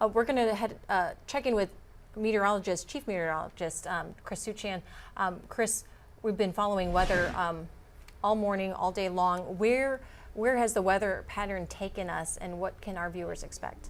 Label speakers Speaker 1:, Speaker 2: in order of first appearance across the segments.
Speaker 1: We're going to check in with Chief Meteorologist Chris Suchan. Chris, we've been following weather all morning, all day long. Where has the weather pattern taken us, and what can our viewers expect?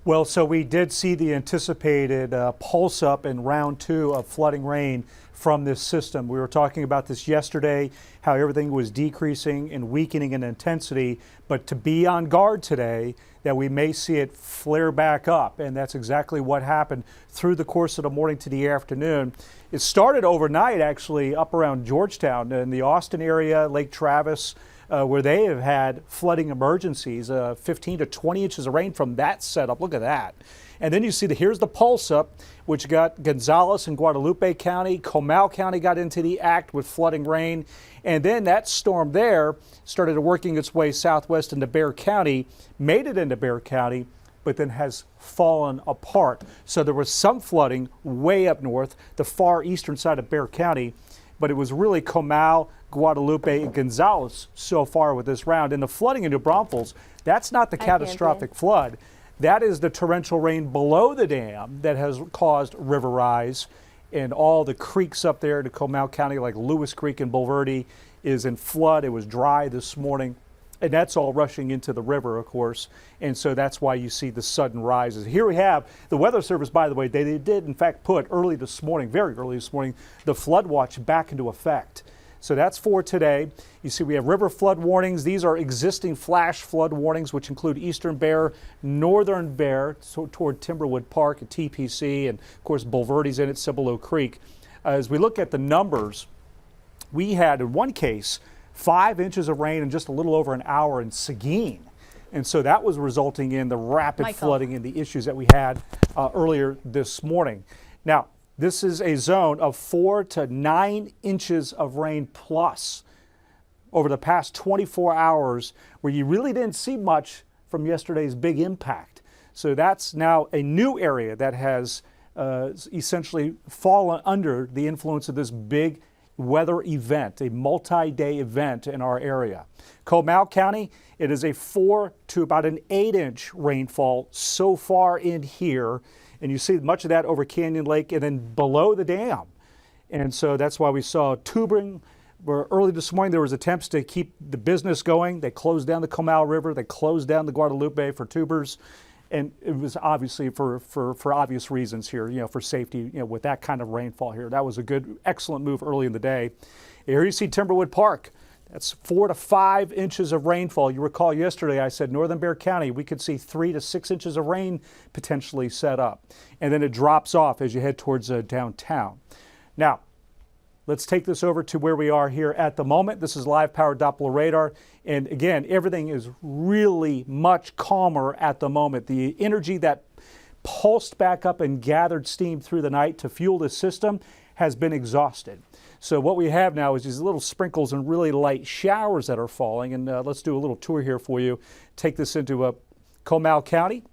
Speaker 2: Well, so we did see the anticipated pulse up in round 2 of flooding rain from this system. We were talking about this yesterday, how everything was decreasing and weakening in intensity, but to be on guard today that we may see it flare back up, and that's exactly what happened through the course of the morning to the afternoon. It started overnight actually up around Georgetown in the Austin area, Lake Travis, where they have had flooding emergencies, 15 to 20 inches of rain from that setup. Look at that. And then you see here's the pulse up, which got Gonzales and Guadalupe County. Comal County got into the act with flooding rain. And then that storm there started working its way southwest into Bexar County, made it into Bexar County, but then has fallen apart. So there was some flooding way up north, the far eastern side of Bexar County, but it was really Comal, Guadalupe, and Gonzales so far with this round. And the flooding in New Braunfels, that's not the catastrophic flood. That is the torrential rain below the dam that has caused river rise, and all the creeks up there to Comal County, like Lewis Creek and Bulverde, is in flood. It was dry this morning, and that's all rushing into the river, of course, and so that's why you see the sudden rises. Here we have the Weather Service, by the way, they did in fact put early this morning, very early this morning, the flood watch back into effect. So that's for today. You see we have river flood warnings. These are existing flash flood warnings, which include eastern Bexar, northern Bexar, so toward Timberwood Park at TPC, and of course Bulverde's in at Cibolo Creek. As we look at the numbers, we had in one case 5 inches of rain in just a little over an hour in Seguin. And so that was resulting in the rapid flooding and the issues that we had earlier this morning. Now, this is a zone of 4 to 9 inches of rain plus over the past 24 hours, where you really didn't see much from yesterday's big impact. So that's now a new area that has essentially fallen under the influence of this big weather event, a multi-day event in our area. Comal County, it is a 4 to about an 8-inch rainfall so far in here. And you see much of that over Canyon Lake and then below the dam. And so that's why we saw tubing, where early this morning there was attempts to keep the business going. They closed down the Comal River. They closed down the Guadalupe for tubers. And it was obviously for obvious reasons here, for safety, with that kind of rainfall here. That was a good, excellent move early in the day. Here you see Timberwood Park. That's 4 to 5 inches of rainfall. You recall yesterday I said northern Bexar County, we could see 3 to 6 inches of rain potentially set up. And then it drops off as you head towards downtown. Now, let's take this over to where we are here at the moment. This is live powered Doppler radar. And again, everything is really much calmer at the moment. The energy that pulsed back up and gathered steam through the night to fuel this system has been exhausted. So what we have now is these little sprinkles and really light showers that are falling. And let's do a little tour here for you. Take this into Comal County.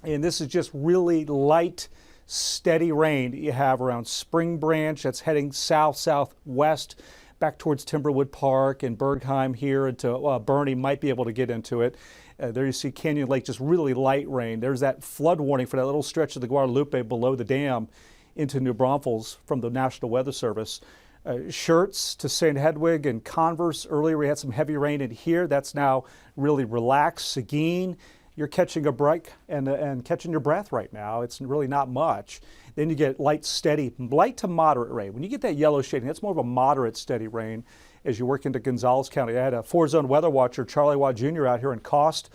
Speaker 2: And this is just really light, steady rain that you have around Spring Branch. That's heading south-southwest back towards Timberwood Park and Bergheim here into Bernie. Might be able to get into it. There you see Canyon Lake, just really light rain. There's that flood warning for that little stretch of the Guadalupe below the dam into New Braunfels from the National Weather Service. Shirts to St. Hedwig and Converse. Earlier we had some heavy rain in here. That's now really relaxed. Seguin, you're catching a break and catching your breath right now. It's really not much. Then you get light, steady, light to moderate rain. When you get that yellow shading, that's more of a moderate, steady rain as you work into Gonzales County. I had a 4-zone weather watcher, Charlie Watt Jr. out here in Cost.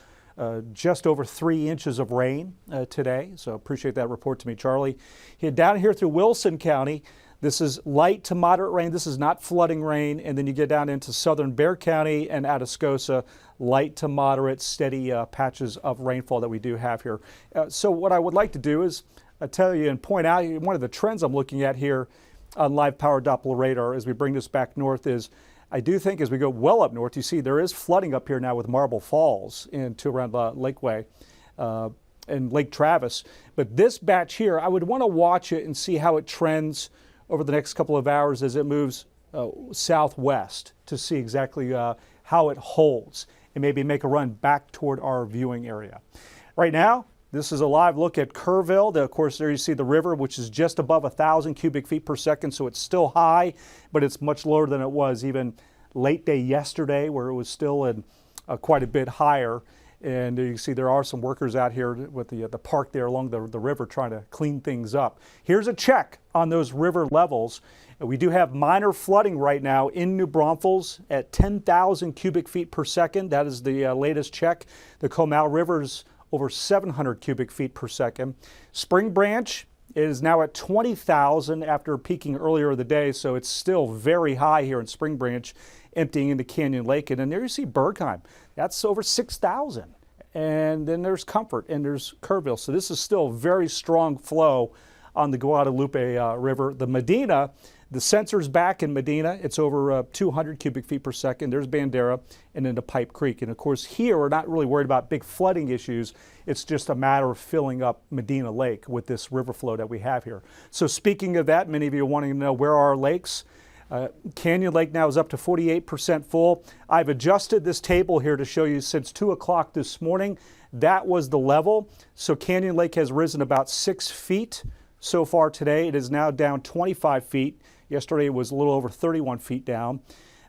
Speaker 2: Just over 3 inches of rain today, so appreciate that report to me, Charlie. Down here through Wilson County, this is light to moderate rain. This is not flooding rain. And then you get down into southern Bexar County and Atascosa, light to moderate, steady patches of rainfall that we do have here. So what I would like to do is tell you and point out one of the trends I'm looking at here on live power Doppler radar as we bring this back north is I do think as we go well up north, you see there is flooding up here now with Marble Falls into around Lakeway and Lake Travis. But this batch here, I would want to watch it and see how it trends over the next couple of hours as it moves southwest to see exactly how it holds and maybe make a run back toward our viewing area. Right now, This is a live look at Kerrville. Of course, there you see the river, which is just above 1,000 cubic feet per second, so it's still high, but it's much lower than it was even late day yesterday, where it was still in quite a bit higher. And you see there are some workers out here with the park there along the river trying to clean things up. Here's a check on those river levels. We do have minor flooding right now in New Braunfels at 10,000 cubic feet per second. That is the latest check. The Comal River's over 700 cubic feet per second. Spring Branch is now at 20,000 after peaking earlier in the day, so it's still very high here in Spring Branch, emptying into Canyon Lake. And then there you see Bergheim. That's over 6,000. And then there's Comfort and there's Kerrville. So this is still very strong flow on the Guadalupe River. The Medina, the sensor's back in Medina. It's over 200 cubic feet per second. There's Bandera and then the Pipe Creek. And of course here we're not really worried about big flooding issues. It's just a matter of filling up Medina Lake with this river flow that we have here. So speaking of that, many of you are wanting to know where are our lakes. Canyon Lake now is up to 48% full. I've adjusted this table here to show you since 2 o'clock this morning. That was the level. So Canyon Lake has risen about 6 feet so far today. It is now down 25 feet. Yesterday it was a little over 31 feet down.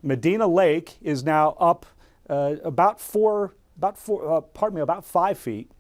Speaker 2: Medina Lake is now up about 5 feet.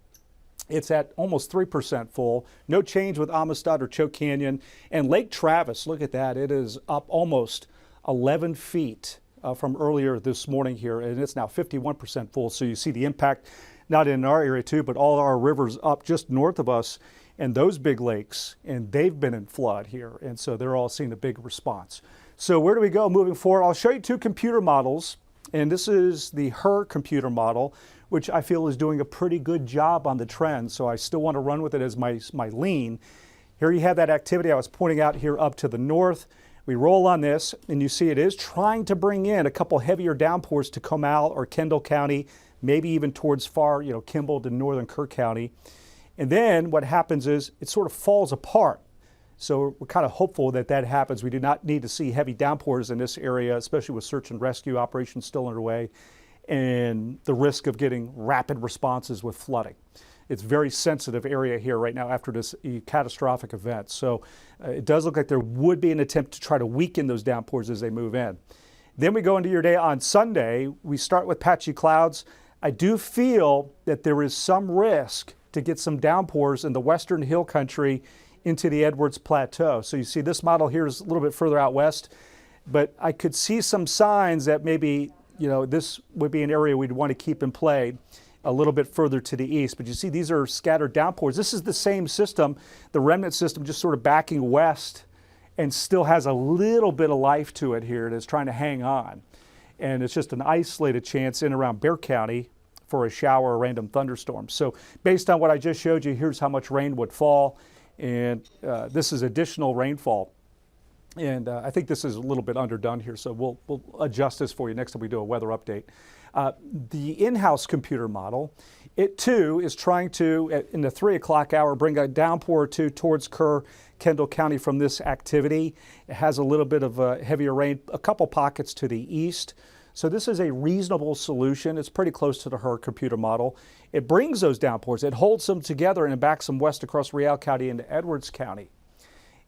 Speaker 2: It's at almost 3% full. No change with Amistad or Choke Canyon. And Lake Travis, look at that. It is up almost 11 feet from earlier this morning here, and it's now 51% full. So you see the impact, not in our area too, but all our rivers up just north of us and those big lakes, and they've been in flood here. And so they're all seeing a big response. So where do we go moving forward? I'll show you 2 computer models, and this is the HER computer model, which I feel is doing a pretty good job on the trend. So I still want to run with it as my lean. Here you have that activity I was pointing out here up to the north. We roll on this and you see it is trying to bring in a couple heavier downpours to Comal or Kendall County, maybe even towards far, Kimball to northern Kerr County. And then what happens is it sort of falls apart. So we're kind of hopeful that that happens. We do not need to see heavy downpours in this area, especially with search and rescue operations still underway, and the risk of getting rapid responses with flooding. It's a very sensitive area here right now after this catastrophic event. So it does look like there would be an attempt to try to weaken those downpours as they move in. Then we go into your day on Sunday. We start with patchy clouds. I do feel that there is some risk to get some downpours in the western hill country into the Edwards Plateau. So you see this model here is a little bit further out west, but I could see some signs that maybe this would be an area we'd want to keep in play a little bit further to the east. But you see these are scattered downpours. This is the same system, the remnant system, just sort of backing west and still has a little bit of life to it here. It is trying to hang on. And it's just an isolated chance in around Bexar County for a shower or random thunderstorm. So based on what I just showed you, here's how much rain would fall. And this is additional rainfall. And I think this is a little bit underdone here, so we'll adjust this for you next time we do a weather update. The in-house computer model, it too is trying to, in the 3 o'clock hour, bring a downpour or two towards Kerr, Kendall County from this activity. It has a little bit of heavier rain, a couple pockets to the east. So this is a reasonable solution. It's pretty close to the HER computer model. It brings those downpours. It holds them together and backs them west across Real County into Edwards County.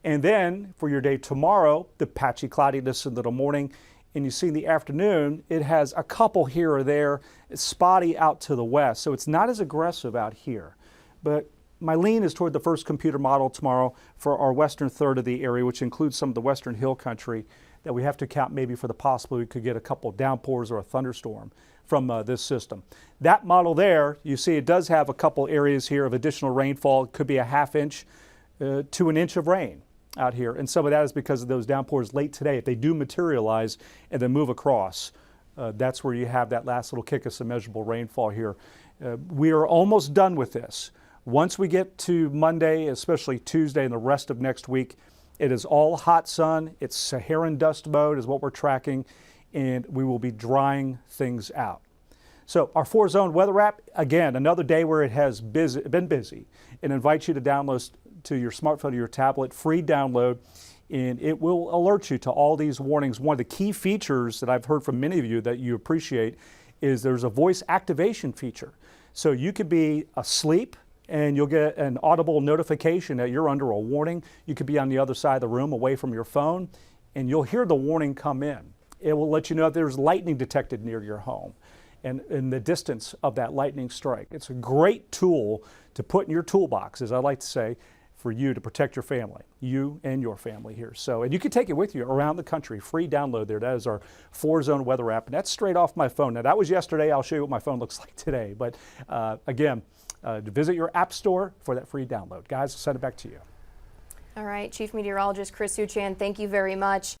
Speaker 2: And then for your day tomorrow, the patchy cloudiness into the morning. And you see in the afternoon, it has a couple here or there. It's spotty out to the west. So it's not as aggressive out here. But my lean is toward the first computer model tomorrow for our western third of the area, which includes some of the western hill country that we have to count maybe for the possibility we could get a couple downpours or a thunderstorm from this system. That model there, you see it does have a couple areas here of additional rainfall. It could be a ½ inch to an inch of rain out here. And some of that is because of those downpours late today. If they do materialize and then move across, that's where you have that last little kick of some measurable rainfall here. We are almost done with this. Once we get to Monday, especially Tuesday and the rest of next week, it is all hot sun. It's Saharan dust mode is what we're tracking, and we will be drying things out. So our 4-zone weather app, again, another day where it has been busy, and invite you to download to your smartphone or your tablet, free download, and it will alert you to all these warnings. One of the key features that I've heard from many of you that you appreciate is there's a voice activation feature. So you could be asleep, and you'll get an audible notification that you're under a warning. You could be on the other side of the room away from your phone, and you'll hear the warning come in. It will let you know if there's lightning detected near your home and in the distance of that lightning strike. It's a great tool to put in your toolbox, as I like to say, for you to protect your family, you and your family here. So, and you can take it with you around the country, free download there. That is our 4Zone weather app, and that's straight off my phone. Now, that was yesterday. I'll show you what my phone looks like today. But again, to visit your app store for that free download. Guys, I'll send it back to you.
Speaker 3: All right, Chief Meteorologist Chris Suchan, thank you very much.